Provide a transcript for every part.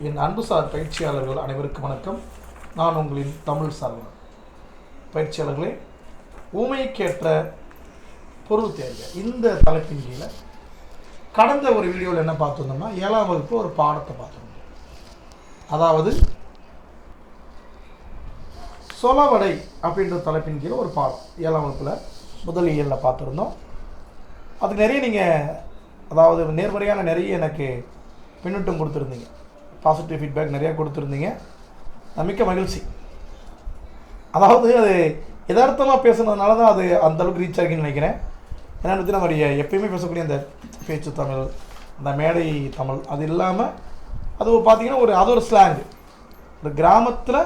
என் அன்புசார் பயிற்சியாளர்கள் அனைவருக்கும் வணக்கம். நான் உங்களின் தமிழ் சார்பன். பயிற்சியாளர்களே, ஊமைக்கேற்ற பொருள் தேர்வு இந்த தலைப்பின் கீழே கடந்த ஒரு வீடியோவில் என்ன பார்த்துருந்தோம்னா 7ஆம் வகுப்பு ஒரு பாடத்தை பார்த்துருந்தோம். அதாவது சொலவடை அப்படின்ற தலைப்பின் கீழே ஒரு பாடம் 7ஆம் வகுப்பில் முதல் இயலில் பார்த்துருந்தோம். அதுக்கு நிறைய நீங்கள் அதாவது நேர்மறையான நிறைய எனக்கு பின்னூட்டம் கொடுத்துருந்தீங்க, பாசிட்டிவ் ஃபீட்பேக் நிறையா கொடுத்துருந்தீங்க. மிக்க மகிழ்ச்சி. அதாவது அது யதார்த்தமாக பேசுனதுனால தான் அது அந்தளவுக்கு ரீச் ஆகின்னு நினைக்கிறேன். ஏன்னா வந்து நம்மளுடைய எப்பயுமே பேசக்கூடிய அந்த பேச்சு தமிழ், அந்த மேடை தமிழ், அது இல்லாமல் அது பார்த்திங்கன்னா அது ஒரு ஸ்லாங்கு. ஒரு கிராமத்தில்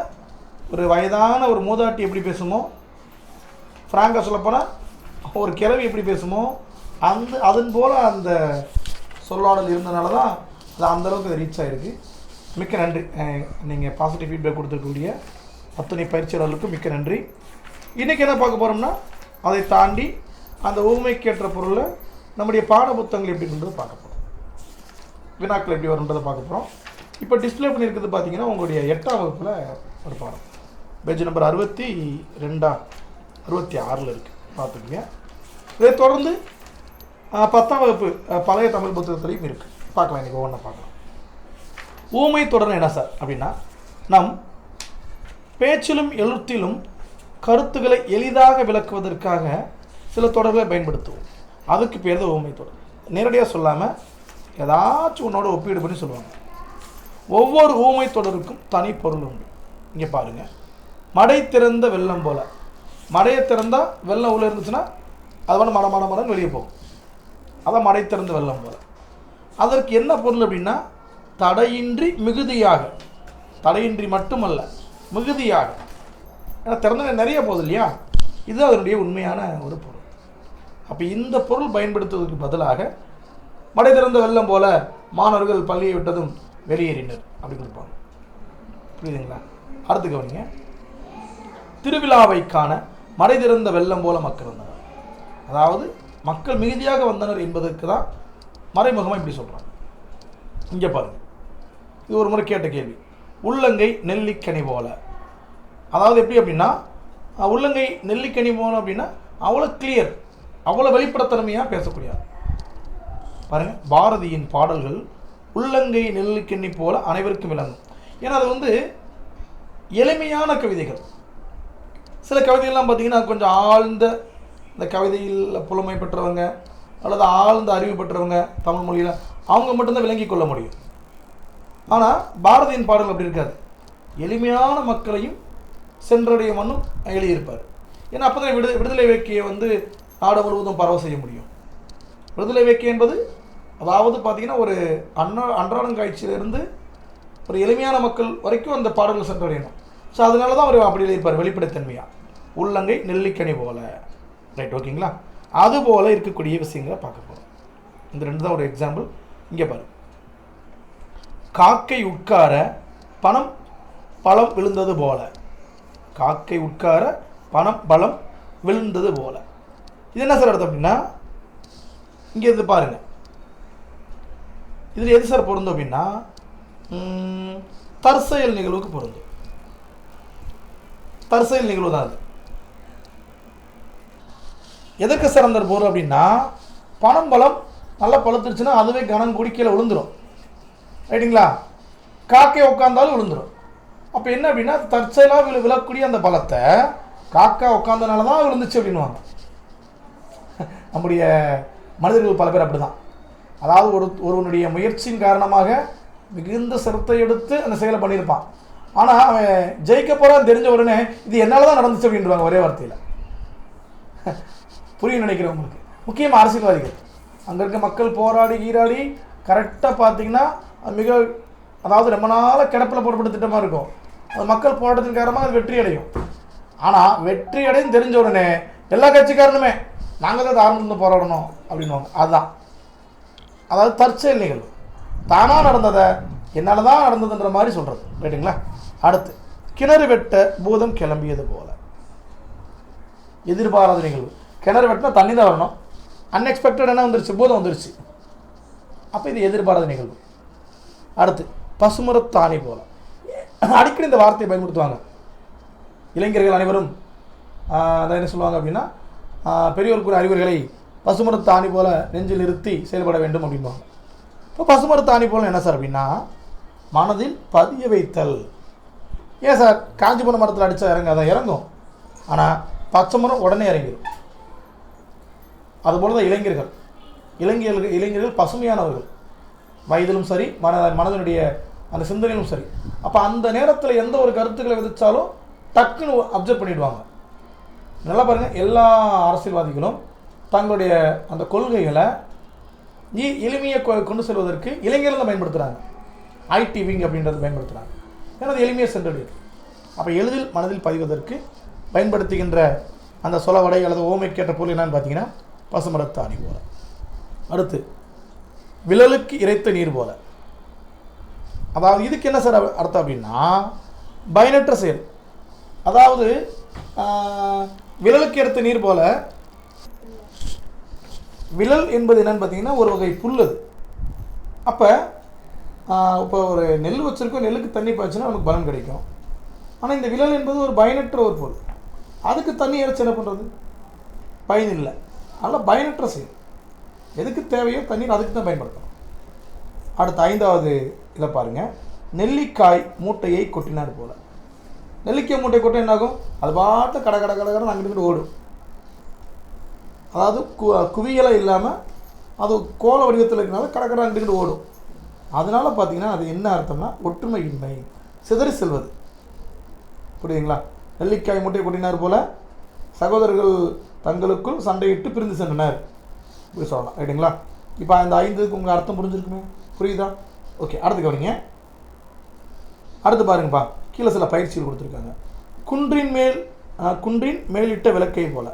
ஒரு வயதான ஒரு மூதாட்டி எப்படி பேசுமோ, ஃப்ராங்காக சொல்லப்போனால் ஒரு கிழவி எப்படி பேசுமோ அதன் போல் அந்த சொல்லாடல் இருந்தனால தான் அது அந்தளவுக்கு அது ரீச் ஆகிருக்கு. மிக்க நன்றி. நீங்கள் பாசிட்டிவ் ஃபீட்பேக் கொடுத்துருக்கக்கூடிய அத்தனை பயிற்சியாளர்களுக்கும் மிக்க நன்றி. இன்றைக்கி என்ன பார்க்க போகிறோம்னா, அதை தாண்டி அந்த ஊமைக்கேற்ற பொருளை நம்முடைய பாட புத்தகங்கள் எப்படி இருந்தது பார்க்க போகிறோம், வினாக்கள் எப்படி வருன்றதை பார்க்க போகிறோம். இப்போ டிஸ்பிளே பண்ணியிருக்கிறது பார்த்தீங்கன்னா உங்களுடைய 8ஆம் வகுப்பில் ஒரு பாடம், பேஜ் நம்பர் 66 இருக்குது, பார்த்துக்குங்க. இதை தொடர்ந்து 10ஆம் வகுப்பு பழைய தமிழ் புத்தகத்திலையும் இருக்குது, பார்க்கலாம். இன்றைக்கி ஒவ்வொன்றா பார்க்கலாம். ஊமை தொடர் என்ன சார் அப்படின்னா, நம் பேச்சிலும் எழுத்திலும் கருத்துக்களை எளிதாக விளக்குவதற்காக சில தொடர்களை பயன்படுத்துவோம். அதுக்கு பேர் தான் ஊமை தொடர். நேரடியாக சொல்லாமல் ஏதாச்சும் உன்னோட ஒப்பீடு பண்ணி சொல்லுவாங்க. ஒவ்வொரு ஊமை தொடருக்கும் தனி பொருள் உண்டு. இங்கே பாருங்கள், மடை திறந்த வெள்ளம் போல். மடையை திறந்தால் வெள்ளம் உள்ளே இருந்துச்சுன்னா அது வந்து மடன்னு வெளியே போகும். அதான் மடை திறந்த வெள்ளம் போல். அதற்கு என்ன பொருள் அப்படின்னா, தடையின்றி மிகுதியாக, தடையின்றி மட்டுமல்ல மிகுதியாக. ஏன்னா திறந்த நிறைய போகுது இல்லையா, இது அதனுடைய உண்மையான ஒரு பொருள். அப்போ இந்த பொருள் பயன்படுத்துவதற்கு பதிலாக மடை திறந்த வெள்ளம் போல மாணவர்கள் பள்ளியை விட்டதும் வெளியேறினர் அப்படி கொடுப்பாங்க. புரியுதுங்களா? அடுத்து கவனிங்க. திருவிழாவை காண மடை திறந்த வெள்ளம் போல மக்கள் வந்தனர். அதாவது மக்கள் மிகுதியாக வந்தனர் என்பதற்கு தான் மறைமுகமாக இப்படி சொல்கிறாங்க. இங்கே பாருங்கள், இது ஒரு முறை கேட்ட கேள்வி. உள்ளங்கை நெல்லிக்கனி போல. அதாவது எப்படி அப்படின்னா, உள்ளங்கை நெல்லிக்கனி போல அப்படின்னா அவ்வளோ கிளியர், அவ்வளோ வெளிப்படத்தன்மையாக பேசக்கூடிய. பாருங்கள், பாரதியின் பாடல்கள் உள்ளங்கை நெல்லிக்கனி போல அனைவருக்கும் விளங்கும். ஏன்னா அது வந்து எளிமையான கவிதைகள். சில கவிதைகள்லாம் பார்த்திங்கன்னா கொஞ்சம் ஆழ்ந்த இந்த கவிதையில் புலமை பெற்றவங்க அல்லது ஆழ்ந்த அறிவு பெற்றவங்க தமிழ் மொழியில் அவங்க மட்டும்தான் விளங்கி கொள்ள முடியும். ஆனால் பாரதியின் பாடல் அப்படி இருக்காது. எளிமையான மக்களையும் சென்றடைய மண்ணும் எழுதியிருப்பார். ஏன்னா அப்போ தான் விடுதலை வேட்கையை வந்து நாடு முழுவதும் பரவ செய்ய முடியும். விடுதலை வேட்கை என்பது அதாவது பார்த்திங்கன்னா ஒரு அன்றாடங்காய்ச்சியிலிருந்து ஒரு எளிமையான மக்கள் வரைக்கும் அந்த பாடல்கள் சென்றடையணும். ஸோ அதனால தான் அவர் அப்படி எழுதியிருப்பார், வெளிப்படைத்தன்மையாக. உள்ளங்கை நெல்லிக்கனி போல. ரைட், ஓகேங்களா? அதுபோல் இருக்கக்கூடிய விஷயங்களை பார்க்க போகிறோம். இந்த 2 தான் ஒரு எக்ஸாம்பிள். இங்கே பாரு, காக்கை உட்கார பணம் பழம் விழுந்தது போல. காக்கை உட்கார பணம் பழம் விழுந்தது போல. இது என்ன சார் அர்த்தம் அப்படின்னா, இங்கே இருந்து பாருங்கள், இதில் எது சார் பொருந்தும் அப்படின்னா தற்செயல் நிகழ்வுக்கு பொருந்தும். தற்செயல் நிகழ்வு தான் அது. எதற்கு சார் அந்த பொருள் அப்படின்னா, பணம் பழம் நல்லா பழுத்துருச்சுன்னா அதுவே கனம் கூடி கீழே விழுந்துடும். ரைட்டுங்களா? காக்கை உட்காந்தாலும் விழுந்துடும். அப்போ என்ன அப்படின்னா, தற்செயலாக விழக்கூடிய அந்த பழத்தை காக்கா உட்காந்தனால தான் விழுந்துச்சு அப்படின்வாங்க. நம்முடைய மனிதர்கள் பல பேர் அப்படி தான். அதாவது ஒருவனுடைய முயற்சியின் காரணமாக மிகுந்த சிரத்தை எடுத்து அந்த செயலை பண்ணியிருப்பான். ஆனால் அவன் ஜெயிக்க போகிறான்னு தெரிஞ்ச உடனே இது என்னால் தான் நடந்துச்சு அப்படின்றாங்க ஒரே வார்த்தையில். புரியும் நினைக்கிறேன் உங்களுக்கு. முக்கியமாக அரசியல்வாதிகள், அங்கே இருக்க மக்கள் போராடி ஈராடி கரெக்டாக பார்த்தீங்கன்னா அதாவது ரொம்ப நாளாக கிடப்பில் போடப்பட்ட திட்டமாக இருக்கும். அது மக்கள் போராட்டத்தின் காரணமாக அது வெற்றி அடையும். ஆனால் வெற்றி அடையும் தெரிஞ்ச உடனே எல்லா கட்சிக்காரனுமே நாங்கள் தான் ஆரம்பித்து போராடணும் அப்படின்வாங்க. அதுதான் அதாவது தற்செயல் நிகழ்வு. தானாக நடந்ததை என்னால் தான் நடந்ததுன்ற மாதிரி சொல்கிறது. ரைட்டுங்களா? அடுத்து, கிணறு வெட்ட பூதம் கிளம்பியது போல. எதிர்பாராத நிகழ்வு. கிணறு வெட்டினா தண்ணி தான் வரணும். அன்எக்ஸ்பெக்டட் என்ன வந்துருச்சு, பூதம் வந்துருச்சு. அப்போ இது எதிர்பாராத நிகழ்வு. அடுத்து, பசுமரத்தாணி போல. அடிக்கடி இந்த வார்த்தையை பயன்படுத்துவாங்க இளைஞர்கள் அனைவரும். அதை என்ன சொல்லுவாங்க அப்படின்னா, பெரியோருக்குரிய அறிவுரைகளை பசுமரத்தாணி போல நெஞ்சில் நிறுத்தி செயல்பட வேண்டும் அப்படின்பாங்க. இப்போ பசுமரத்தாணி போல என்ன சார் அப்படின்னா, மனதில் பதிய வைத்தல். ஏன் சார் காஞ்சி போன மரத்தில் அடித்தா இறங்காதான்? இறங்கும், ஆனால் பச்சை மரம் உடனே இறங்கிடும். அதுபோல தான் இளைஞர்கள் பசுமையானவர்கள், வயதிலும் சரி, மனதனுடைய அந்த சிந்தனையிலும் சரி. அப்போ அந்த நேரத்தில் எந்த ஒரு கருத்துக்களை விதித்தாலும் டக்குன்னு அப்சர்வ் பண்ணிவிடுவாங்க. நல்லா பாருங்கள், எல்லா அரசியல்வாதிகளும் தங்களுடைய அந்த கொள்கைகளை எளிமையாக கொண்டு செல்வதற்கு இளைஞர்கள் தான் பயன்படுத்துகிறாங்க. ஐடி விங் அப்படின்றத பயன்படுத்துகிறாங்க. ஏன்னா அது எளிமையாக சென்றடையுது. அப்போ எளிதில் மனதில் பதிவதற்கு பயன்படுத்துகின்ற அந்த சொலவடை அல்லது ஓமைக்கேற்ற பொருள் என்னன்னு பார்த்தீங்கன்னா பசுமரத்தாணி போல. அடுத்து விழலுக்கு இறைத்த நீர் போல. அதாவது இதுக்கு என்ன சார் அர்த்தம் அப்படின்னா, பயனற்ற செயல். அதாவது விழலுக்கு இறைத்த நீர் போல. விழல் என்பது என்னன்னு பார்த்தீங்கன்னா ஒரு வகை புல். அது அப்போ இப்போ ஒரு நெல் வச்சுருக்கோம், நெல்லுக்கு தண்ணி பாய்ச்சினா நமக்கு பலன் கிடைக்கும். ஆனால் இந்த விழல் என்பது ஒரு பயனற்ற ஒரு பொருள். அதுக்கு தண்ணி இறைச்சி என்ன பண்ணுறது? பயன் இல்லை. அதனால் பயனற்ற செயல். எதுக்கு தேவையோ தண்ணீர் அதுக்கு தான் பயன்படுத்தணும். அடுத்த 5வது இதை பாருங்கள், நெல்லிக்காய் மூட்டையை கொட்டினார் போல். நெல்லிக்காய் மூட்டை கொட்ட என்னாகும்? அது பாட்டு கடை அங்கிட்டு ஓடும். அதாவது குவியலாக இல்லாமல் அது கோல வடிவத்தில் இருக்கிறனால கடை அங்கிட்டு ஓடும். அதனால் பார்த்தீங்கன்னா அது என்ன அர்த்தம்னா ஒற்றுமையின்மை, சிதறி செல்வது. புரியுதுங்களா? நெல்லிக்காய் மூட்டை கொட்டினார் போல் சகோதரர்கள் தங்களுக்குள் சண்டையிட்டு பிரிந்து சென்றனர் இப்படி சொல்லலாம். ரைட்டுங்களா? இப்போ அந்த 5க்கு உங்கள் அர்த்தம் புரிஞ்சுருக்குமே, புரியுதா? ஓகே, அடுத்து கவனிங்க. அடுத்து பாருங்கப்பா, கீழே சில பயிற்சிகள் கொடுத்துருக்காங்க. குன்றின் மேலிட்ட விளக்கை போல.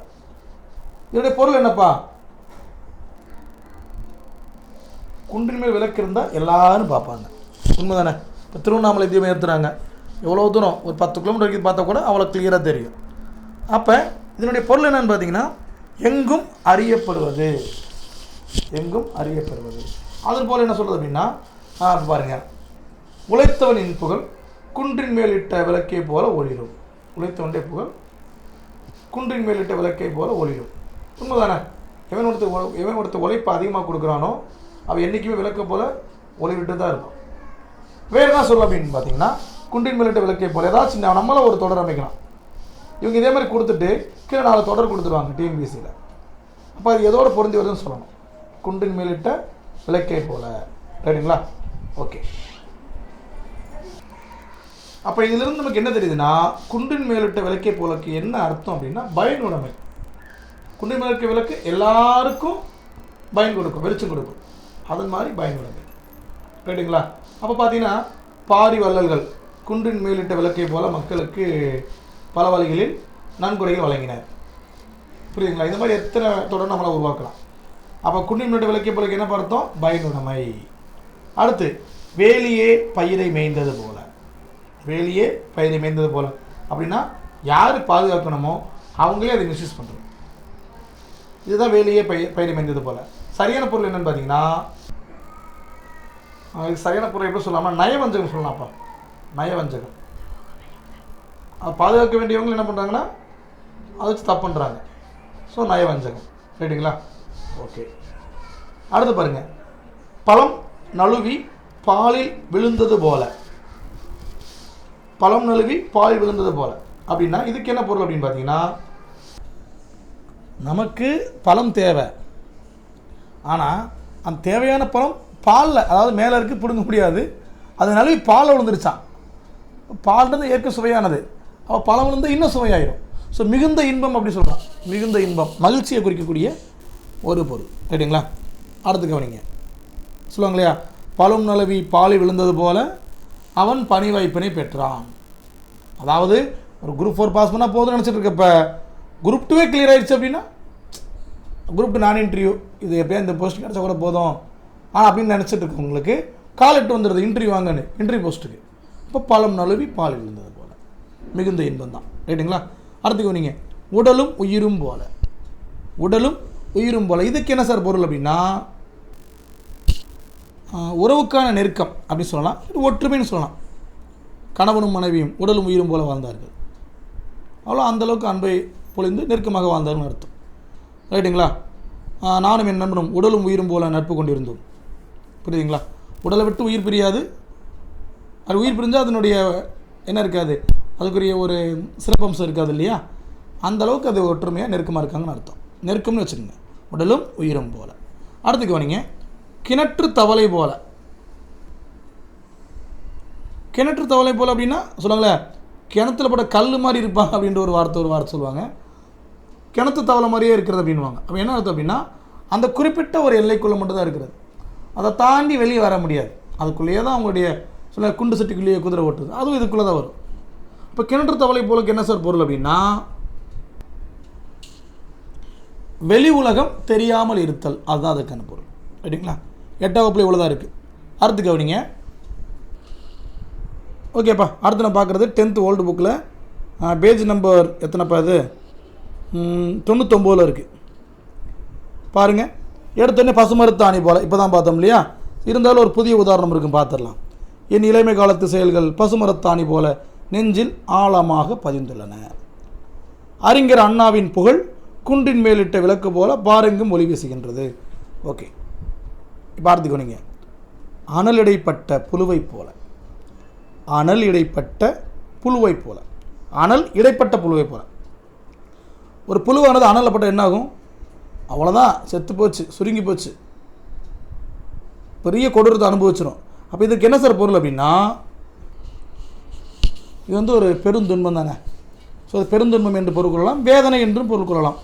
இதனுடைய பொருள் என்னப்பா? குன்றின் மேல் விளக்கு இருந்தால் எல்லாரும் பார்ப்பாங்க. உண்மை தானே? இப்போ திருவண்ணாமலை தீபம் ஏற்றுறாங்க, எவ்வளோ தூரம் ஒரு 10 கிலோமீட்டர் வரைக்கும் பார்த்தா கூட அவ்வளோ கிளியராக தெரியும். அப்போ இதனுடைய பொருள் என்னன்னு பார்த்தீங்கன்னா எங்கும் அறியப்படுவது. அது போல் என்ன சொல்கிறது அப்படின்னா, பாருங்கள், உழைத்தவனின் புகழ் குன்றின் மேலிட்ட விளக்கை போல ஒளிரும். உழைத்தவனுடைய புகழ் குன்றின் மேலிட்ட விளக்கை போல ஒளிரும். உண்மைதானே? எவன் ஒருத்த உழைப்பை அதிகமாக கொடுக்குறானோ அவன் என்றைக்குமே விளக்கை போல் ஒளிவிட்டு தான் இருக்கும். வேறு என்ன சொல்லலாம் அப்படின்னு பார்த்தீங்கன்னா, குன்றின் மேலிட்ட விளக்கை போல் ஏதாச்சும் நம்மளால் ஒரு தொடர் அமைக்கலாம். இவங்க இதே மாதிரி கொடுத்துட்டு கீழே 4 தொடர் கொடுத்துருவாங்க டிஎன்பிஎஸ்சியில். அப்போ அது எதோட பொருந்தி வருதுன்னு சொல்லணும். குன்றின் மேலிட்ட விளக்கை போல. ரைட்டுங்களா? ஓகே. அப்போ இதிலிருந்து நமக்கு என்ன தெரியுதுன்னா, குன்றின் மேலிட்ட விளக்கை போலக்கு என்ன அர்த்தம் அப்படின்னா பயனுடைமை. குன்றின் மேலிட்ட விளக்கு எல்லாருக்கும் பயன் கொடுக்கும், வெளிச்சம் கொடுக்கும். அதன் மாதிரி பயனுடைமை. ரைட்டுங்களா? அப்போ பார்த்தீங்கன்னா பாரி வள்ளல்கள் குன்றின் மேலிட்ட விளக்கை போல மக்களுக்கு பல வழிகளில் நன்கொடைகள் வழங்கினார். புரியுதுங்களா? இந்த மாதிரி எத்தனை தொடர் நம்மளை உருவாக்கலாம். அப்போ குன்றின் மேலிட்ட விளக்கை போலக்கு என்ன அர்த்தம்? பயனுடைமை. அடுத்து வேலியே பயிரை மேய்ந்தது போல. அப்படின்னா யார் பாதுகாக்கணுமோ அவங்களே அதை மிஸ்யூஸ் பண்ணுறோம். இதுதான் வேலியே பயிரை மேய்ந்தது போல. சரியான பொருள் என்னன்னு பார்த்தீங்கன்னா, சரியான பொருள் எப்படி சொல்லலாம்னா நயவஞ்சகம் சொல்லலாம்ப்பா. நயவஞ்சகம். அது பாதுகாக்க வேண்டியவங்க என்ன பண்ணுறாங்கன்னா அதை வச்சு தப்பு பண்ணுறாங்க. ஸோ நயவஞ்சகம். ரைட்டுங்களா? ஓகே. அடுத்து பாருங்கள், பழம் நழுவி பாலில் விழுந்தது போல. அப்படின்னா இதுக்கு என்ன பொருள் அப்படின்னு பார்த்தீங்கன்னா, நமக்கு பழம் தேவை, ஆனால் அந்த தேவையான பழம் பாலில், அதாவது மேலே இருக்குது, பிடுங்க முடியாது, அது நழுவி பாலில் விழுந்துருச்சான். பால்ன்றது ஏற்க சுவையானது, அப்போ பழம் விழுந்து இன்னும் சுவையாயிரும். ஸோ மிகுந்த இன்பம் அப்படி சொல்லலாம். மிகுந்த இன்பம் மகிழ்ச்சியை குறிக்கக்கூடிய ஒரு பொருள். ரைட்டுங்களா? அடுத்து கவனிங்க. சொல்லுவாங்க இல்லையா, பழம் நழுவி பாலில் விழுந்தது போல அவன் பணி வாய்ப்பினை பெற்றான். அதாவது ஒரு குரூப் 4 பாஸ் பண்ணால் போதும்னு நினச்சிட்டு இருக்க, இப்போ குரூப் 2 கிளியர் ஆகிடுச்சு அப்படின்னா குரூப் 2 நான் இன்டர்வியூ, இது எப்படியா இந்த போஸ்ட் கிடச்சா கூட போதும் அப்படின்னு நினச்சிட்டு இருக்கு. உங்களுக்கு கால் லெட்டர் வந்துடுது இன்டர்வியூ வாங்கன்னு, இன்டர்வியூ போஸ்ட்டுக்கு. இப்போ பழம் நழுவி பாலில் விழுந்தது போல் மிகுந்த இன்பம் தான். ரைட்டுங்களா? அடுத்துக்கு நீங்கள் உடலும் உயிரும் போல. இதுக்கு என்ன சார் பொருள் அப்படின்னா, உறவுக்கான நெருக்கம் அப்படின்னு சொல்லலாம், இது ஒற்றுமைன்னு சொல்லலாம். கணவனும் மனைவியும் உடலும் உயிரும் போல வாழ்ந்தார்கள், அவ்வளோ அந்தளவுக்கு அன்பை பொழிந்து நெருக்கமாக வாழ்ந்தார்னு அர்த்தம். ரைட்டுங்களா? நானும் என் நண்பனும் உடலும் உயிரும் போல நட்பு கொண்டிருந்தோம். புரியுதுங்களா? உடலை விட்டு உயிர் பிரியாது, அது உயிர் பிரிஞ்சால் அதனுடைய என்ன இருக்காது, அதுக்குரிய ஒரு சிறப்பம்சம் இருக்காது இல்லையா? அந்தளவுக்கு அது ஒற்றுமையாக நெருக்கமாக இருக்காங்கன்னு அர்த்தம். நெருக்கம்னு வச்சுக்கோங்க, உடலும் உயிரும் போல. அடுத்துக்கு வந்தீங்க, கிணற்று தவளை போல. கிணற்று தவளை போல் அப்படின்னா சொல்லுவாங்களேன், கிணத்துல போட்ட கல் மாதிரி இருப்பாங்க அப்படின்ற ஒரு வார்த்தை சொல்லுவாங்க. கிணத்து தவளை மாதிரியே இருக்கிறது அப்படின்வாங்க. அப்போ என்ன அர்த்தம் அப்படின்னா, அந்த குறிப்பிட்ட ஒரு எல்லைக்குள்ளே மட்டும்தான் இருக்கிறது, அதை தாண்டி வெளியே வர முடியாது. அதுக்குள்ளேயே தான் அவங்களுடைய சொல்ல குண்டு சட்டிக்குள்ளேயே குதிரை ஓட்டுது, அதுவும் இதுக்குள்ளே தான் வரும். இப்போ கிணற்று தவளை போலுக்கு என்ன சார் பொருள் அப்படின்னா, வெளி உலகம் தெரியாமல் இருத்தல், அதுதான் அதுக்கான பொருள். ரைட்டுங்களா? 8ஆம் வகுப்பில் இவ்வளோ தான் இருக்குது. அடுத்து கவனிங்க. ஓகேப்பா, அடுத்து நான் பார்க்குறது 10th ஓல்டு புக்கில் பேஜ் நம்பர் எத்தனைப்பா இது, 99 இருக்குது. பாருங்கள், எடுத்தோடனே பசுமரத்து ஆணி போல் இப்போ தான் பார்த்தோம் இல்லையா? இருந்தாலும் ஒரு புதிய உதாரணம் இருக்கும், பார்த்துடலாம். என் இளமை காலத்து செயல்கள் பசுமரத்து ஆணி போல நெஞ்சில் ஆழமாக பதிந்துள்ளன. அறிஞர் அண்ணாவின் புகழ் குன்றின் மேலிட்ட விளக்கு போல பாரெங்கும் ஒளி வீசுகின்றது. ஓகே, இப்போ பார்த்துக்கோ நீங்கள். அனல் இடைப்பட்ட புழுவை போல, அனல் இடைப்பட்ட புழுவை போல, அனல் இடைப்பட்ட புழுவை போல. ஒரு புழுவானது அனலில் பட்ட என்ன ஆகும்? அவ்வளோதான், செத்து போச்சு, சுருங்கி போச்சு, பெரிய கொடூரத்தை அனுபவிச்சிடும். அப்போ இதுக்கு என்ன சார் பொருள் அப்படின்னா, இது வந்து ஒரு பெருந்துன்பம் தானே. ஸோ அது பெருந்துன்பம் என்று பொருள் கொள்ளலாம், வேதனை என்றும் பொருள் கொள்ளலாம்.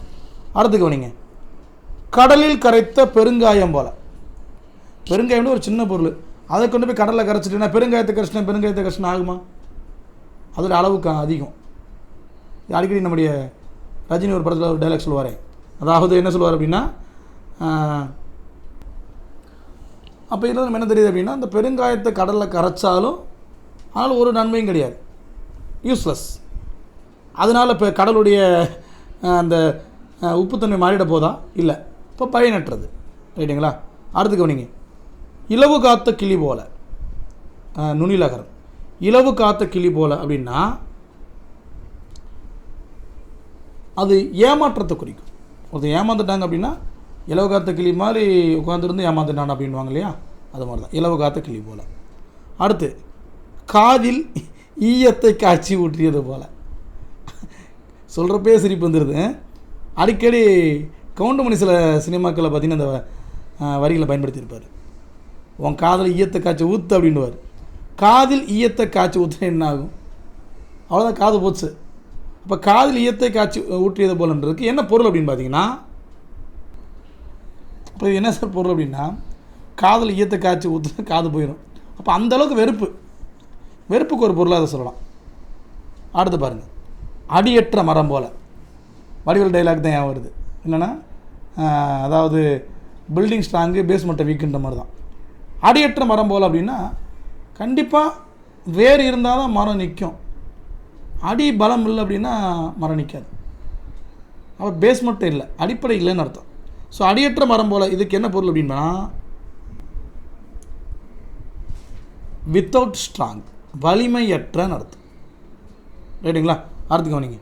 அடுத்துக்கு கவனிங்க, கடலில் கரைத்த பெருங்காயம் போல. பெருங்காயம்னு ஒரு சின்ன பொருள், அதை கொண்டு போய் கடலில் கரைச்சிட்டுனா பெருங்காயத்தை கரைச்சினா ஆகுமா? அதோட அளவுக்கு அதிகம். அடிக்கடி நம்முடைய ரஜினி ஒரு படத்தில் ஒரு டைலாக் சொல்லுவார், அதாவது என்ன சொல்லுவார் அப்படின்னா, அப்போ இதில் நம்ம என்ன தெரியுது அப்படின்னா, அந்த பெருங்காயத்தை கடலில் கரைச்சாலும் அதனால் ஒரு நன்மையும் கிடையாது, யூஸ்லெஸ். அதனால் இப்போ கடலுடைய அந்த உப்புத்தன்மை மாறிட போதா? இல்லை, இப்போ பயனற்றது. ரைட்டுங்களா? அடுத்து கவனிங்க, இலவு காத்த கிளி போல, நுனிலகரம். இலவு காத்த கிளி போல அப்படின்னா அது ஏமாற்றத்தை குறிக்கும். ஒருத்தர் ஏமாந்துட்டாங்க அப்படின்னா, இலவு காத்த கிளி மாதிரி உட்காந்துருந்து ஏமாந்துட்டான் அப்படின்வாங்க இல்லையா? அது மாதிரி தான் இலவு காத்த கிளி போல. அடுத்து, காதில் ஈயத்தை காய்ச்சி ஊற்றியது போல. சொல்கிறப்பே சிரிப்பு வந்துடுது. அடிக்கடி கவுண்டமணி சில சினிமாக்களில் பார்த்திங்கன்னா இந்த வரிகளை பயன்படுத்தியிருப்பார். உன் காதில் ஈயத்தை காய்ச்சி ஊற்று அப்படின்னுவார். காதில் ஈயத்தை காய்ச்சி ஊற்றுனா என்ன ஆகும்? அவ்வளோதான், காது போச்சு. அப்போ காதில் ஈயத்தை காய்ச்சி ஊற்றியது போலன்றதுக்கு என்ன பொருள் அப்படின்னு பார்த்தீங்கன்னா, இப்போ என்ன சார் பொருள் அப்படின்னா, காதில் ஈயத்தை காய்ச்சி ஊற்றுனா காது போயிடும். அப்போ அந்தளவுக்கு வெறுப்புக்கு ஒரு பொருளாக அதை சொல்லலாம். அடுத்து பாருங்கள், அடியற்ற மரம் போல். வடிவேல் டைலாக் தான் ஏன் வருது என்னென்னா, அதாவது பில்டிங் ஸ்ட்ராங்கு பேஸ்மெண்ட்டை வீக்குன்ற மாதிரி தான். அடியற்ற மரம் போல் அப்படின்னா கண்டிப்பாக வேர் இருந்தால் தான் மரம் நிற்கும், அடி பலம் இல்லை அப்படின்னா மரம் நிற்காது. அப்போ பேஸ்மெண்ட்டு இல்லை, அடிப்படை இல்லைன்னு அர்த்தம். ஸோ அடியற்ற மரம் போல் இதுக்கு என்ன பொருள் அப்படின்னா, வித்தவுட் ஸ்ட்ராங், வலிமையற்றன்னு அர்த்தம். ரைட்டுங்களா? அடுத்து கவனிங்க,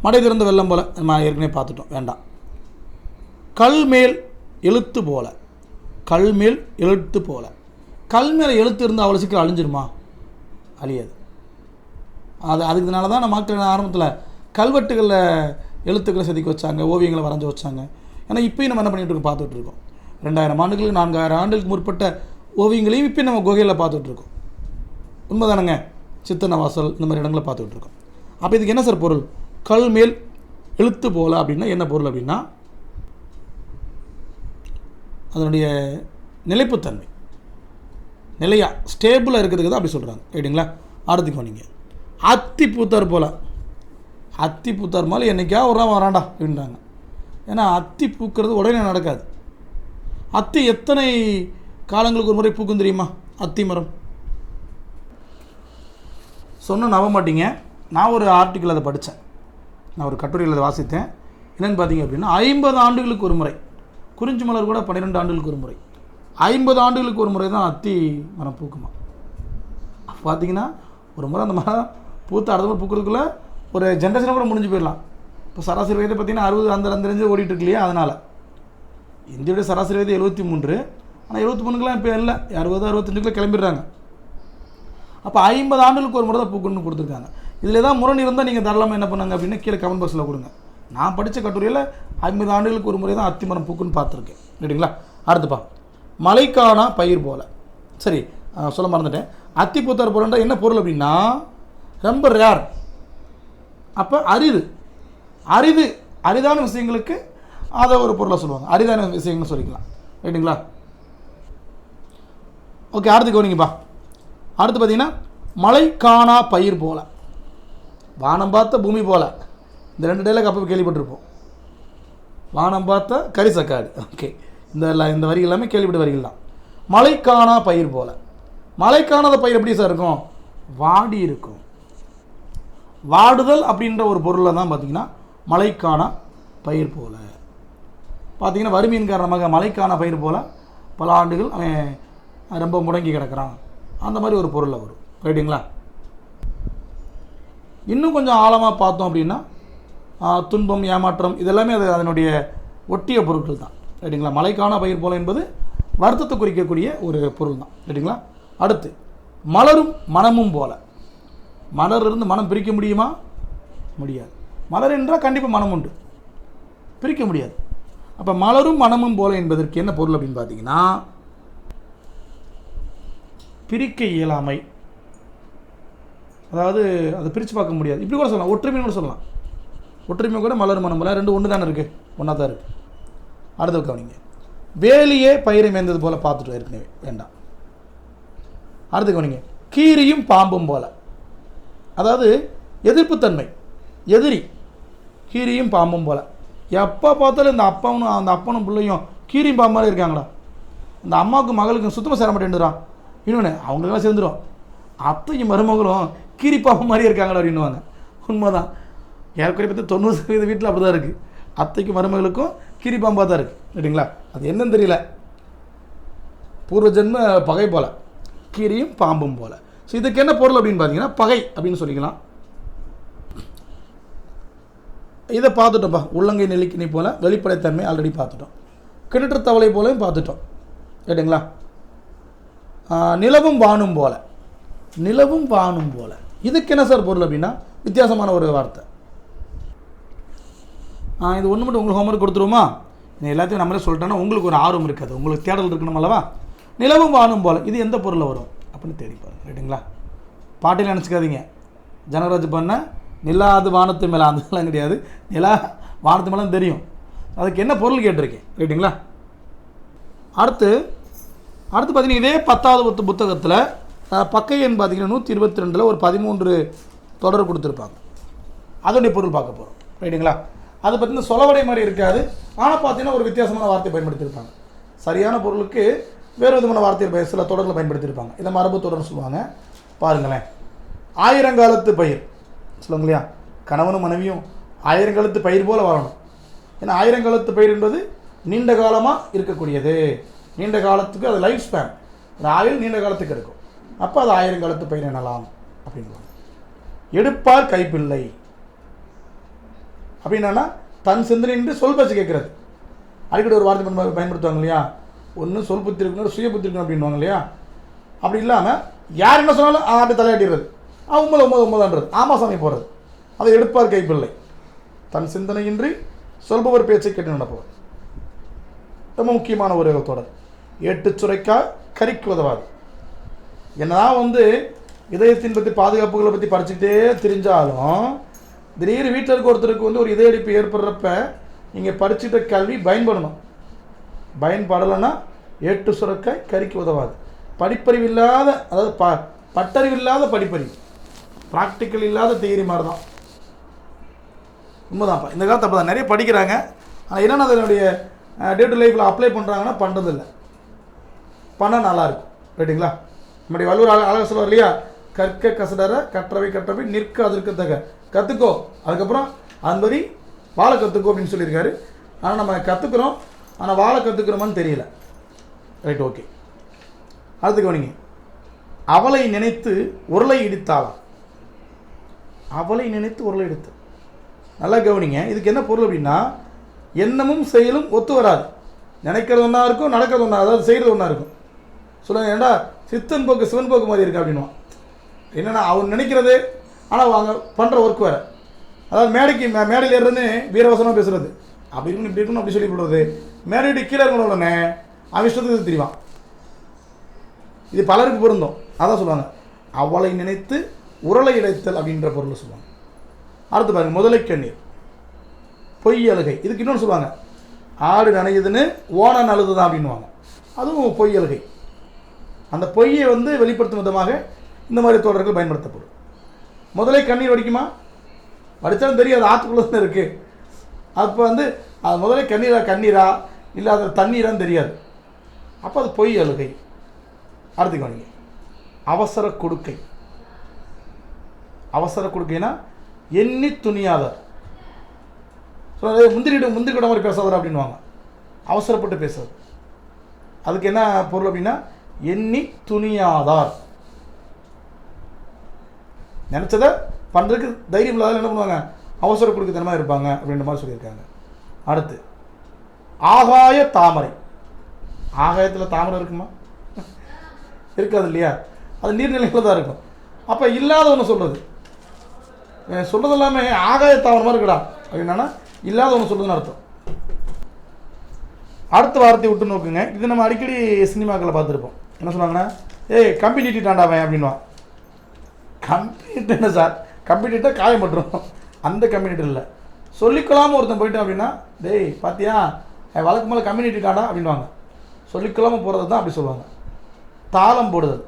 மடை திறந்த வெள்ளம் போல், நம்ம ஏற்கனவே பார்த்துட்டோம், வேண்டாம். கல்மேல் எழுத்து போல, கல்மேல் எழுத்து போல. கல் மேலே எழுத்து இருந்தால் அவ்வளோ சீக்கிரம் அழிஞ்சிருமா? அழியாது. அதுக்குனால தான் நம்ம மக்கள் ஆரம்பத்தில் கல்வெட்டுகளில் எழுத்துக்களை செதுக்கி வச்சாங்க, ஓவியங்களை வரைஞ்சி வச்சாங்க. ஏன்னா இப்போயும் நம்ம என்ன பண்ணிகிட்டு இருக்கோம், பார்த்துட்ருக்கோம். 2000 ஆண்டுகளுக்கு 4000 ஆண்டுகளுக்கு முற்பட்ட ஓவியங்களையும் இப்போ நம்ம குகையில் பார்த்துட்ருக்கோம். உண்மைதானங்க? சித்தனவாசல் இந்த மாதிரி இடங்களை பார்த்துட்ருக்கோம். அப்போ இதுக்கு என்ன சார் பொருள்? கல் மேல் எழுத்து போல அப்படின்னா என்ன பொருள் அப்படின்னா, அதனுடைய நிலைப்புத்தன்மை, நிலையாக ஸ்டேபிளாக இருக்கிறதுக்கு தான் அப்படி சொல்கிறாங்க. ரைட்டுங்களா? அடுத்துக்கு நீங்கள் அத்தி பூத்தார் போல். அத்தி பூத்தார் மாதிரி என்றைக்கா ஒரு நாள் வராண்டா அப்படின்றாங்க. ஏன்னா அத்தி பூக்கிறது உடனே நடக்காது. அத்தி எத்தனை காலங்களுக்கு ஒரு முறை பூக்கும் தெரியுமா? அத்தி மரம் சொன்னால் நம்ப மாட்டீங்க. நான் ஒரு ஆர்டிக்கிள் அதை படித்தேன், நான் ஒரு கட்டுரையில் அதை வாசித்தேன். என்னென்னு பார்த்தீங்க அப்படின்னா, 50 ஆண்டுகளுக்கு ஒரு முறை, குறிஞ்சி மலர் கூட 12 ஆண்டுகளுக்கு ஒரு முறை, 50 ஆண்டுகளுக்கு ஒரு முறை தான் அத்தி மரம் பூக்குமா. பார்த்தீங்கன்னா ஒரு முறை அந்த மரம் பூத்து அடுத்த முறை பூக்கிறதுக்குள்ளே ஒரு ஜென்ரேஷனை கூட முடிஞ்சு போயிடலாம். இப்போ சராசரி வயது பார்த்திங்கன்னா 60 அந்த ரேஞ்சு ஓடிட்டு இருக்கு இல்லையா. அதனால் இந்தியோடைய சராசரி வயது 73. ஆனால் 73க்குலாம் இப்போ இல்லை, 60 65க்குள்ளே கிளம்பிடுறாங்க. அப்போ 50 ஆண்டுகளுக்கு ஒரு முறை தான் பூக்கணும்னு கொடுத்துருக்காங்க. இதில் ஏதாவது முரண் இருந்தால் நீங்கள் தாராளமாக என்ன பண்ணாங்க அப்படின்னா கீழே கமெண்ட் பாக்ஸில் கொடுங்க. நான் படித்த கட்டுரையில் 50 ஆண்டுகளுக்கு ஒரு முறை தான் அத்தி மரம் பூக்குன்னு பார்த்துருக்கேன். ரைட்டுங்களா. அடுத்துப்பா, மழைக்கான பயிர் போல். சரி, சொல்ல மறந்துட்டேன். அத்தி பூத்தார் போலன்ற என்ன பொருள் அப்படின்னா ரொம்ப ரேர். அப்போ அரிதான விஷயங்களுக்கு அதை ஒரு பொருளாக சொல்லுவாங்க. அரிதான விஷயங்கள்னு சொல்லிக்கலாம். ரைட்டுங்களா. ஓகே, அடுத்து கவனிங்கப்பா. அடுத்து பார்த்தீங்கன்னா மழை காணா பயிர் போல, வானம் பார்த்த பூமி போல. இந்த 2 டைலாக் அப்போ கேள்விப்பட்டிருப்போம். வானம் பார்த்த கரிசக்காடு. ஓகே, இந்த வரிகள் எல்லாமே கேள்விப்பட்ட வரிகள் தான். மழை காணா பயிர் போல. மழை காணாத பயிர் எப்படி சார் இருக்கும்? வாடி இருக்கும். வாடுதல் அப்படின்ற ஒரு பொருளில் தான் பார்த்தீங்கன்னா மழைக்கான பயிர் போல. பார்த்தீங்கன்னா வறுமையின் காரணமாக மழைக்கான பயிர் போல் பல ஆண்டுகள் அவன் ரொம்ப முடங்கி கிடக்கிறான். அந்த மாதிரி ஒரு பொருளில் வரும். ரைட்டுங்களா. இன்னும் கொஞ்சம் ஆழமாக பார்த்தோம் அப்படின்னா துன்பம், ஏமாற்றம் இதெல்லாமே அதனுடைய ஒட்டிய பொருட்கள் தான். ரைட்டுங்களா. மழைக்கான பயிர் போல என்பது வருத்தத்தை குறிக்கக்கூடிய ஒரு பொருள் தான். ரைட்டுங்களா. அடுத்து மலரும் மனமும் போல. மலரிலிருந்து மனம் பிரிக்க முடியுமா? முடியாது. மலர் என்றால் கண்டிப்பாக மனம் உண்டு, பிரிக்க முடியாது. அப்போ மலரும் மனமும் போல என்பதற்கு என்ன பொருள் அப்படின்னு பார்த்தீங்கன்னா பிரிக்க இயலாமை. அதாவது அதை பிரித்து பார்க்க முடியாது. இப்படி கூட சொல்லலாம், ஒற்றுமைன்னு கூட சொல்லலாம். ஒற்றுமை கூட மலரும் மனம் போல ரெண்டு ஒன்று தானே இருக்குது, ஒன்றா தான் இருக்குது. அடுத்த கவனிங்க. வேலியே பயிரை மேய்ந்தது போல் பார்த்துட்டு ஏற்கனவே வேண்டாம். அடுத்த கவனிங்க. கீரியும் பாம்பும் போல. அதாவது எதிர்ப்புத்தன்மை, எதிரி. கீரியும் பாம்பும் போல். எப்போ பார்த்தாலும் அந்த அப்பனும் பிள்ளையும் கீரியும் பாம்பு மாதிரி இருக்காங்களா. இந்த அம்மாவுக்கு மகளுக்கு சுத்தமாக சேர மாட்டேன்டுறான். இன்னொன்று அவங்களுக்கெல்லாம் சேர்ந்துடும். அத்தையும் மருமகளும் கீரி பாம்பு மாதிரி இருக்காங்களா அப்படின்னுவாங்க. உண்மைதான். ஏற்கனவே பற்றி 90% வீட்டில் அப்படி தான் இருக்குது. அத்தைக்கும் மருமகளுக்கும் கீரி பாம்பாக தான் இருக்குது. ரைட்டுங்களா. அது என்னன்னு தெரியல. பூர்வ ஜென்ம பகை போல், கீரியும் பாம்பும் போல். ஸோ இதுக்கு என்ன பொருள் அப்படின்னு பார்த்தீங்கன்னா பகை அப்படின்னு சொல்லிக்கலாம். இதை பார்த்துட்டோம்ப்பா. உள்ளங்கை நெல்லிக்கிணி போல் வெளிப்படைத்தன்மை ஆல்ரெடி பார்த்துட்டோம். கிணற்று தவளை போலையும் பார்த்துட்டோம். ரைட்டுங்களா. நிலவும் வானும் போல. நிலவும் வானும் போல இதுக்கு என்ன சார் பொருள் அப்படின்னா வித்தியாசமான ஒரு வார்த்தை. இது ஒன்று மட்டும் உங்களுக்கு ஹோம்ஒர்க் கொடுத்துருவோமா? எல்லாத்தையும் நம்மளே சொல்லிட்டோன்னா உங்களுக்கு ஒரு ஆர்வம் இருக்காது, உங்களுக்கு தேடல் இருக்கணும் அல்லவா. நிலவும் வானும் போல் இது எந்த பொருளில் வரும் அப்படின்னு தேடி பாருங்க. ரைட்டுங்களா. பாட்டில் நினச்சிக்காதீங்க. ஜனகராஜ் பண்ண நிலாது வானத்து மேலே அதெல்லாம் கிடையாது. நிலா வானத்து மேலே தெரியும். அதுக்கு என்ன பொருள் கேட்டிருக்கேன். ரைட்டுங்களா. அடுத்து பார்த்தீங்கன்னா இதே 10வது புத்தகத்தில் பக்க எண் பார்த்தீங்கன்னா 122 ஒரு 13 தொடர் கொடுத்துருப்பாங்க. அதனுடைய பொருள் பார்க்க போகிறோம். ரைட்டுங்களா. அது பார்த்தீங்கன்னா சொலவடை மாதிரி இருக்காது. ஆனால் பார்த்தீங்கன்னா ஒரு வித்தியாசமான வார்த்தை பயன்படுத்தியிருப்பாங்க. சரியான பொருளுக்கு வேறு விதமான வார்த்தைகள் சில தொடரில் பயன்படுத்தியிருப்பாங்க. இதை மரபு தொடர்னு சொல்லுவாங்க. பாருங்களேன். ஆயிரங்காலத்து பயிர் சொல்லுவாங்க இல்லையா. கணவனும் மனைவியும் ஆயிரங்காலத்து பயிர் போல் வரணும். ஏன்னா ஆயிரங்காலத்து பயிர் என்பது நீண்ட காலமாக இருக்கக்கூடியது. நீண்ட காலத்துக்கு அது லைஃப் ஸ்பேன், அந்த ஆயுள் நீண்ட காலத்துக்கு இருக்கும். அப்போ அது ஆயிரங்காலத்து பயிர் எனலாம் அப்படின்வாங்க. எடுப்பார் கைப்பிள்ளை அப்படின்னா தன் சிந்தனை சொல் பேச்சு கேட்குறது. அடிக்கடி ஒரு வார்த்தை பயன்படுத்துவாங்க இல்லையா. ஒன்று சொல் புத்தி இருக்கணும், சுய புத்தி இருக்கணும் அப்படின்வாங்க இல்லையா. அப்படி இல்லாமல் யார் என்ன சொன்னாலும் அப்படி தலையாட்டிடுறது. 9 ஆமா சாமி போடுறது. அதை எடுப்பார் கைப்பிள்ளை. தன் சிந்தனையின்றி சொல்பவர் பேச்சை கேட்டு நடப்பவர். ரொம்ப முக்கியமான ஒரு தொடர். 8 சுரைக்காய் கறிக்கு உதவாது. என்னதான் இதயத்தின் பற்றி பாதுகாப்புகளை பற்றி படிச்சுக்கிட்டே தெரிஞ்சாலும் திடீர்னு வீட்டில் இருக்க ஒருத்தருக்கு ஒரு இதய அடிப்பு ஏற்படுறப்ப நீங்கள் படிச்சுட்ட கல்வி பயன்படணும். பயன்படலைன்னா 8 சுரைக்காய் கறிக்கு உதவாது. படிப்பறிவு இல்லாத, அதாவது பட்டறிவு இல்லாத படிப்பறிவு, ப்ராக்டிக்கல் இல்லாத தியரி மாதிரி தான். உண்மைதான்ப்பா. இந்த காலத்தை அப்போ தான் நிறைய படிக்கிறாங்க. ஆனால் என்னென்ன அதனுடைய டே டு லைஃப்பில் அப்ளை பண்ணுறாங்கன்னா பண்ணுறதில்லை. பண்ணால் நல்லாயிருக்கும். ரைட்டுங்களா. நம்முடைய வள்ளுவர் அழகாக சொல்லுவார் இல்லையா. கற்க கசடற கற்றவை நிற்க அதற்கத்தக கற்றுக்கோ, அதுக்கப்புறம் அதுபடி வாழை கற்றுக்கோ அப்படின்னு சொல்லியிருக்காரு. ஆனால் நம்ம கற்றுக்குறோம், ஆனால் வாழை கற்றுக்குறோமான்னு தெரியல. Right, okay. அடுத்து கவனிங்க. அவளை நினைத்து உருளை இடித்தாளாம். அவளை நினைத்து உருளை இடித்து, நல்லா கவனிங்க. இதுக்கு என்ன பொருள் அப்படின்னா, எண்ணமும் செயலும் ஒத்து வராது. நினைக்கிறது ஒன்றா இருக்கும், நடக்கிறது ஒன்றா, அதாவது செய்கிறது ஒன்றா இருக்கும். சொல்லுங்கள், ஏண்டா சித்தன் போக்கு சிவன் போக்கு மாதிரி இருக்கு அப்படின்வான். என்னென்னா அவன் நினைக்கிறது, ஆனால் அவங்க பண்ணுற ஒர்க் வேறு. அதாவது மேடையில் ஏறுறதுன்னு வீரவசனமாக பேசுகிறது, அப்படி இருக்கணும் இப்படி இருக்கணும் அப்படி சொல்லி கொடுறது. மேடையோட கீழே இருக்கணும் உடனே அவன் இஷ்டத்துக்கு தெரிவான். இது பலருக்கு பொருந்தும். அதான் சொல்லுவாங்க, அவளை நினைத்து உருளை இடைத்தல் அப்படின்ற பொருள் சொல்லுவாங்க. அடுத்து பாருங்கள், முதலை கண்ணீர், பொய் அழுகை. இதுக்கு இன்னொன்று சொல்லுவாங்க, ஆடு நனையுதுன்னு ஓனான் அழுதுதான் அப்படின்வாங்க. அதுவும் பொய் அழுகை. அந்த பொய்யை வெளிப்படுத்தும் விதமாக இந்த மாதிரி தொடர்கள் பயன்படுத்தப்படும். முதலை கண்ணீர் வடிக்குமா? வடித்தாலும் தெரியாது, ஆற்றுக்குள்ளே தான் இருக்குது. அப்போ அது முதலே கண்ணீரா இல்லை அது தண்ணீரான்னு தெரியாது. அப்போ அது பொய் அழுகை. அடுத்து கவனிங்க, அவசர கொடுக்கை. அவசர கொடுக்கைனா எண்ணி துணியாதார். முந்திரி கூட மாதிரி பேசாதார் அப்படின்வாங்க. அவசரப்பட்டு பேசுறது. அதுக்கு என்ன பொருள் அப்படின்னா, எண்ணி துணியாதார். நினச்சதை பண்ணுறதுக்கு தைரியம் இல்லாத என்ன பண்ணுவாங்க, அவசர கொடுக்கத்தனமாக இருப்பாங்க அப்படின்ற மாதிரி சொல்லியிருக்காங்க. அடுத்து ஆகாய தாமரை. ஆகாயத்தில் தாமரை இருக்குமா? இருக்காது இல்லையா? அது நீர்நிலைகளில் தான் இருக்கும். அப்போ இல்லாத ஒன்று சொல்கிறது, சொல்கிறது எல்லாமே ஆகாய தாமரை மாதிரி இருக்கடா அப்படின்னா இல்லாத ஒன்று சொல்கிறதுன்னு அர்த்தம். அடுத்த வார்த்தையை விட்டு நோக்குங்க. இது நம்ம அடிக்கடி சினிமாக்களை பார்த்துருப்போம். என்ன சொன்னாங்கன்னா, ஏய் கம்பி நீட்டிட்டாண்டாவேன் அப்படின்வான். கம்பி என்ன சார், கம்பி நீட்டால் காயம் பட்டுரும். அந்த கம்பி நீட்டு இல்லை. சொல்லிக்கொள்ளாமல் ஒருத்தன் போயிட்டான் அப்படின்னா, டேய் பார்த்தியா வழக்கு மேலே கம்பி நீட்டிட்டாண்டா அப்படின்வாங்க. சொல்லிக்கொள்ளாமல் போகிறது தான் அப்படி சொல்லுவாங்க. தாளம் போடுதல்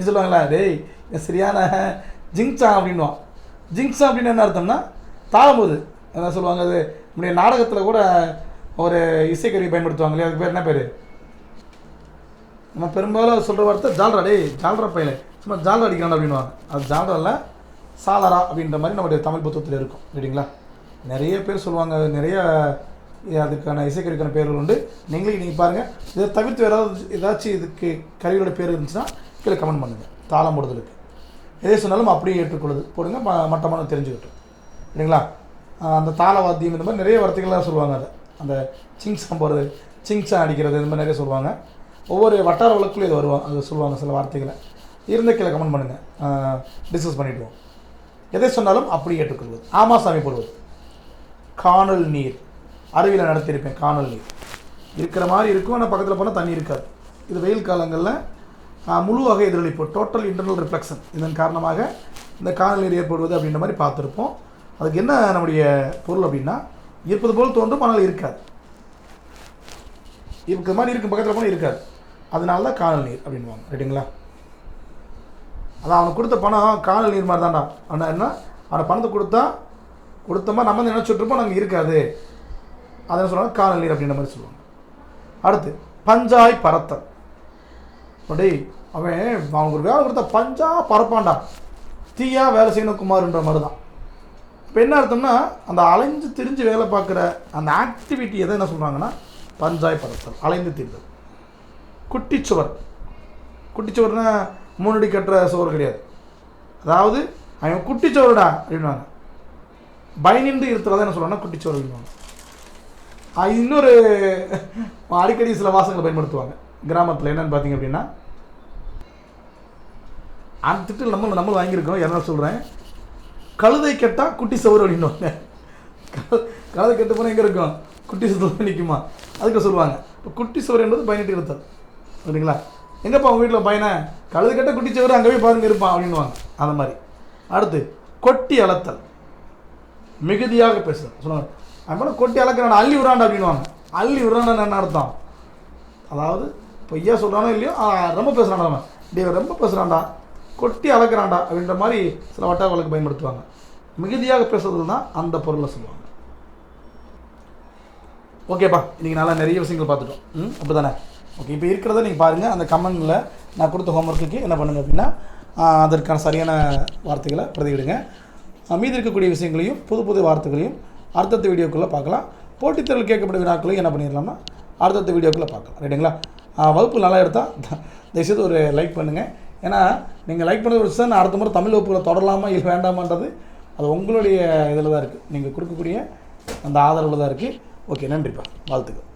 சொல்லுவாங்களா, டேய் சரியான ஜிங்ஸா அப்படின்வான். ஜிங்ஸா அப்படின்னு என்ன அர்த்தம்னா தாளம் போகுது. என்ன சொல்லுவாங்க, அது நம்முடைய நாடகத்தில் கூட ஒரு இசைக்கருவி பயன்படுத்துவாங்க இல்லையா, அதுக்கு பேர் என்ன பேர்? நம்ம பெரும்பாலும் சொல்கிற வார்த்தை ஜால்ரா. டேய் ஜால்ரா பையல சும்மா ஜால்ரா அடிக்கிறான் அப்படின்வாங்க. அது ஜால்ரா இல்லை, சாலரா அப்படின்ற மாதிரி நம்முடைய தமிழ் புத்தகத்தில் இருக்கும். சரிங்களா? நிறைய பேர் சொல்லுவாங்க, நிறைய அதுக்கான இசைக்கருவிக்கான பேர்கள் உண்டு. நீங்கள் பாருங்கள். இதை தவிர்த்து ஏதாச்சும் இதுக்கு கருவியோட பேர் இருந்துச்சுன்னா கீழே கமெண்ட் பண்ணுங்கள். தாளம் போடுதலுக்கு எதே சொன்னாலும் அப்படியே ஏற்றுக்கொள்ளுது போடுங்க, மட்டமான தெரிஞ்சுக்கிட்டோம். சரிங்களா? அந்த தாளவாத்தியம் இந்த மாதிரி நிறைய வார்த்தைகள்லாம் சொல்லுவாங்க. அதை அந்த சிங்ஸா போடுறது, சிங்ஸா அடிக்கிறது, இந்த மாதிரி நிறைய சொல்லுவாங்க. ஒவ்வொரு வட்டார வழக்குள்ளே இது வருவாங்க, அது சொல்லுவாங்க சில வார்த்தைகளை. இருந்த கீழே கமெண்ட் பண்ணுங்கள், டிஸ்கஸ் பண்ணிவிடுவோம். எதை சொன்னாலும் அப்படி ஏற்றுக்கொள்வது. ஆமாசாமி போடுவது. காணல் நீர், அருவியில் நடத்தியிருப்பேன். காணல் நீர் இருக்கிற மாதிரி இருக்கும், ஆனால் பக்கத்தில் போனால் தண்ணி இருக்காது. இது வெயில் காலங்களில் முழு வகை எதிரொலிப்பு, டோட்டல் இன்டர்னல் ரிஃப்ளெக்ஷன், இதன் காரணமாக இந்த காணல் நீர் ஏற்படுவது அப்படின்ற மாதிரி பார்த்துருப்போம். அதுக்கு என்ன நம்முடைய பொருள் அப்படின்னா, இருப்பது போல் தோன்றும் ஆனால் இருக்காது. இருக்கிற மாதிரி இருக்கும், பக்கத்தில் போனால் இருக்காது. அதனால தான் காணல் நீர் அப்படின்வாங்க. ரைட்டுங்களா? அதான் அவனுக்கு கொடுத்த பணம் காணல் நீர் மாதிரி தான்டா. ஆனால் என்ன, அவனை பணத்தை கொடுத்தோமா நம்ம வந்து நினச்சிட்ருப்போம், நாங்கள் இருக்காது. அதை சொல்லுவாங்க காணல் நீர் அப்படின்ற மாதிரி சொல்லுவாங்க. அடுத்து பஞ்சாய் பரத்தல். அப்படி அவனுக்கு ஒரு வேலை கொடுத்தா பஞ்சா பரப்பான்டா, தீயா வேலை செய்யணும் குமார்ன்ற மாதிரி தான். இப்போ என்ன அர்த்தம்னா, அந்த அலைஞ்சு திரிஞ்சு வேலை பார்க்குற அந்த ஆக்டிவிட்டி எதை என்ன சொல்கிறாங்கன்னா பஞ்சாய் பரத்தல், அலைந்து திரிதல். குட்டிச்சுவர். குட்டிச்சுவர்னா 3 அடி கட்டுற சுவர் கிடையாது. அதாவது அவன் குட்டிச்சுவருடா அப்படின்வாங்க. பயனின்று இருக்கிறத என்ன சொல்லுவாங்கன்னா குட்டிச்சுவர் அப்படின்வாங்க. இன்னொரு அடிக்கடி சில வாசங்களை பயன்படுத்துவாங்க கிராமத்தில். என்னென்னு பார்த்தீங்க அப்படின்னா, அந்த திட்டில் நம்மளும் வாங்கியிருக்கோம். என்ன சொல்கிறேன், கழுதை கெட்டால் குட்டி சவர் அப்படின்வாங்க. கழுதை கெட்டு போனால் எங்கே இருக்கும், குட்டி சவர் நிற்குமா, அதுக்கு சொல்லுவாங்க. இப்போ குட்டி சவர் என்பது பயனிட்டு இருத்தல். சரிங்களா? எங்கேப்பா உங்கள் வீட்டில் பையனை, கழுது கட்ட குட்டி சவர் அங்கே போய் பாருங்க இருப்பான் அப்படின்வாங்க. அந்த மாதிரி. அடுத்து கொட்டி அளத்தல், மிகுதியாக பேசுகிறேன் சொல்லுவாங்க. அதுமாதிரி கொட்டி அளக்கிறான், அள்ளி விடுறாண்டா அப்படின்வாங்க. அள்ளி விடுறான்னு என்ன அர்த்தம், அதாவது பொய்யா சொல்கிறானோ இல்லையோ ரொம்ப பேசுகிறான்டா, அவன் டே ரொம்ப பேசுகிறான்டா, கொட்டி அளக்கிறான்டா அப்படின்ற மாதிரி சில வட்டார வழக்கு பயன்படுத்துவாங்க. மிகுதியாக பேசுறது தான் அந்த பொருளை சொல்லுவாங்க. ஓகேப்பா, இன்றைக்கி நல்லா நிறைய விஷயங்கள் பார்த்துட்டோம். அப்படி தானே? ஓகே, இப்போ இருக்கிறத நீங்கள் பாருங்கள். அந்த கமெண்டில் நான் கொடுத்த ஹோம்ஒர்க்குக்கு என்ன பண்ணுங்கள் அப்படின்னா, அதற்கான சரியான வார்த்தைகளை பிரதிவிடுங்க. மீதி இருக்கக்கூடிய விஷயங்களையும் புது புது வார்த்தைகளையும் அடுத்தடுத்த வீடியோக்குள்ளே பார்க்கலாம். போட்டித் தேர்வில் கேட்கப்பட்ட வினாக்களையும் என்ன பண்ணிடலாம்னா அடுத்தடுத்த வீடியோக்குள்ளே பார்க்கலாம். ரைட்டுங்களா? வகுப்பு நல்லா எடுத்தால் தயவுசெய்து ஒரு லைக் பண்ணுங்கள். ஏன்னா நீங்கள் லைக் பண்ணது வச்சு தான் நான் அடுத்த முறை தமிழ் வகுப்புகளை தொடரலாமா இல்லை வேண்டாமான்றது அது உங்களுடைய இதில் தான் இருக்குது. நீங்கள் கொடுக்கக்கூடிய அந்த ஆதரவில் தான் இருக்குது. ஓகே, நன்றிப்பா, வாழ்த்துக்கள்.